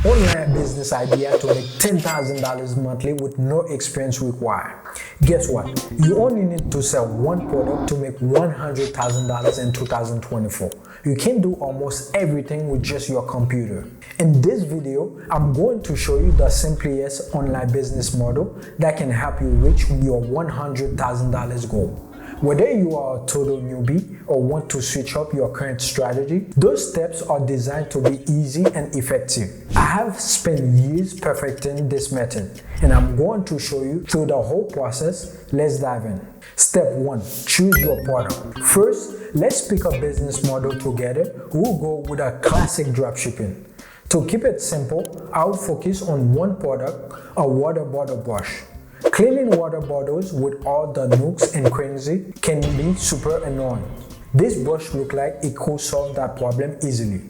online business idea to make $10,000 monthly with no experience required. Guess what? You only need to sell one product to make $100,000 in 2024. You can do almost everything with just your computer. In this video, I'm going to show you the simplest online business model that can help you reach your $100,000 goal. Whether you are a total newbie or want to switch up your current strategy, those steps are designed to be easy and effective. I have spent years perfecting this method, and I'm going to show you through the whole process. Let's dive in. Step 1. Choose your product. First, let's pick a business model together. We'll go with a classic dropshipping. To keep it simple, I'll focus on one product, a water bottle brush. Cleaning water bottles with all the nooks and crannies can be super annoying. This brush looks like it could solve that problem easily.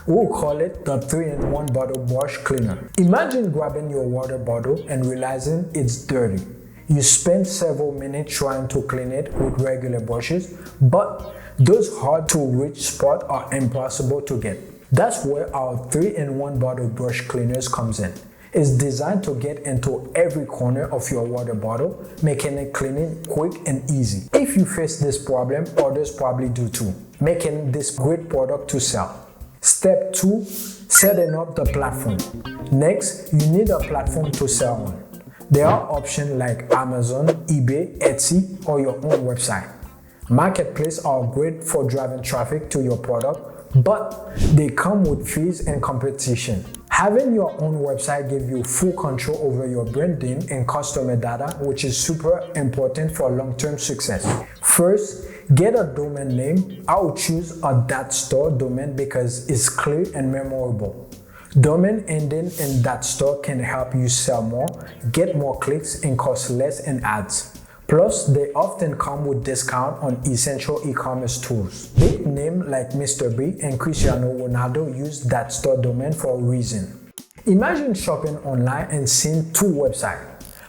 We'll call it the 3-in-1 bottle brush cleaner. Imagine grabbing your water bottle and realizing it's dirty. You spend several minutes trying to clean it with regular brushes, but those hard to reach spots are impossible to get. That's where our 3-in-1 bottle brush cleaners comes in. It's designed to get into every corner of your water bottle, making it cleaning quick and easy. If you face this problem, others probably do too, making this great product to sell. Step 2. Setting up the platform. Next, you need a platform to sell on. There are options like Amazon, eBay, Etsy, or your own website. Marketplaces are great for driving traffic to your product, but they come with fees and competition. Having your own website gives you full control over your branding and customer data, which is super important for long-term success. First, get a domain name. I'll choose a .store domain because it's clear and memorable. Domain ending in .store can help you sell more, get more clicks, and cost less in ads. Plus, they often come with discount on essential e-commerce tools. Big names like Mr. B and Cristiano Ronaldo use .store domain for a reason. Imagine shopping online and seeing two websites,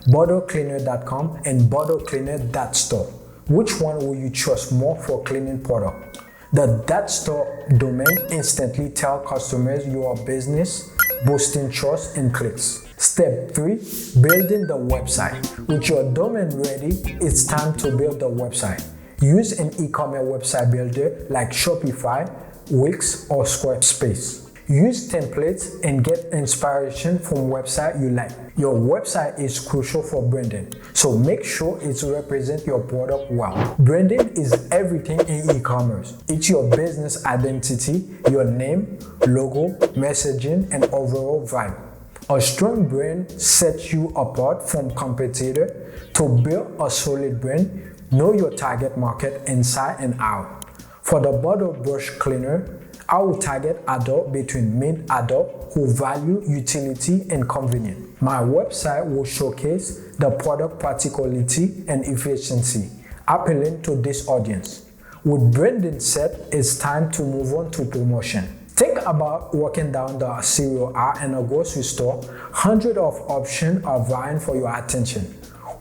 bottlecleaner.com and bottlecleaner.store. Which one will you trust more for cleaning product? The .store domain instantly tells customers your business, boosting trust and clicks. Step 3. Building the website. With your domain ready, it's time to build the website. Use an e-commerce website builder like Shopify, Wix, or Squarespace. Use templates and get inspiration from websites you like. Your website is crucial for branding, so make sure it represents your product well. Branding is everything in e-commerce. It's your business identity, your name, logo, messaging, and overall vibe. A strong brand sets you apart from competitors. To build a solid brand, know your target market inside and out. For the bottle brush cleaner, I will target adult between mid-adult who value utility and convenience. My website will showcase the product practicality and efficiency, appealing to this audience. With branding set, it's time to move on to promotion. Think about walking down the cereal aisle in a grocery store. Hundreds of options are vying for your attention.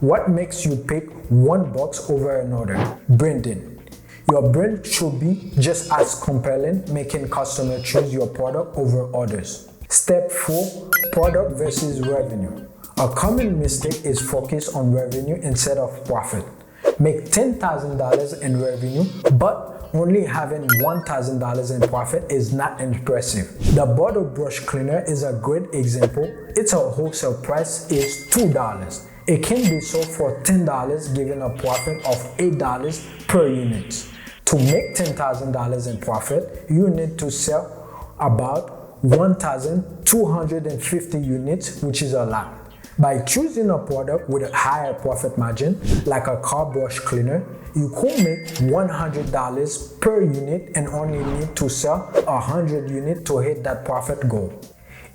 What makes you pick one box over another? Branding. Your brand should be just as compelling, making customers choose your product over others. Step 4. Product versus revenue. A common mistake is focus on revenue instead of profit. Make $10,000 in revenue, but only having $1,000 in profit is not impressive. The bottle brush cleaner is a great example. Its wholesale price is $2. It can be sold for $10, giving a profit of $8 per unit. To make $10,000 in profit, you need to sell about 1,250 units, which is a lot. By choosing a product with a higher profit margin, like a car brush cleaner, you could make $100 per unit and only need to sell 100 units to hit that profit goal.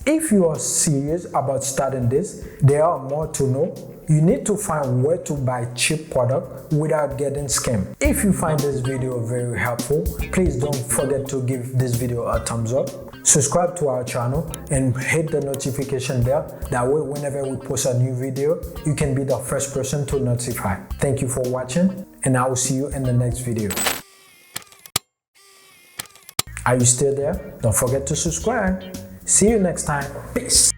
If you are serious about starting this, there are more to know. You need to find where to buy cheap product without getting scammed. If you find this video very helpful, please don't forget to give this video a thumbs up, subscribe to our channel, and hit the notification bell. That way, whenever we post a new video, you can be the first person to notify. Thank you for watching, and I will see you in the next video. Are you still there? Don't forget to subscribe. See you next time. Peace.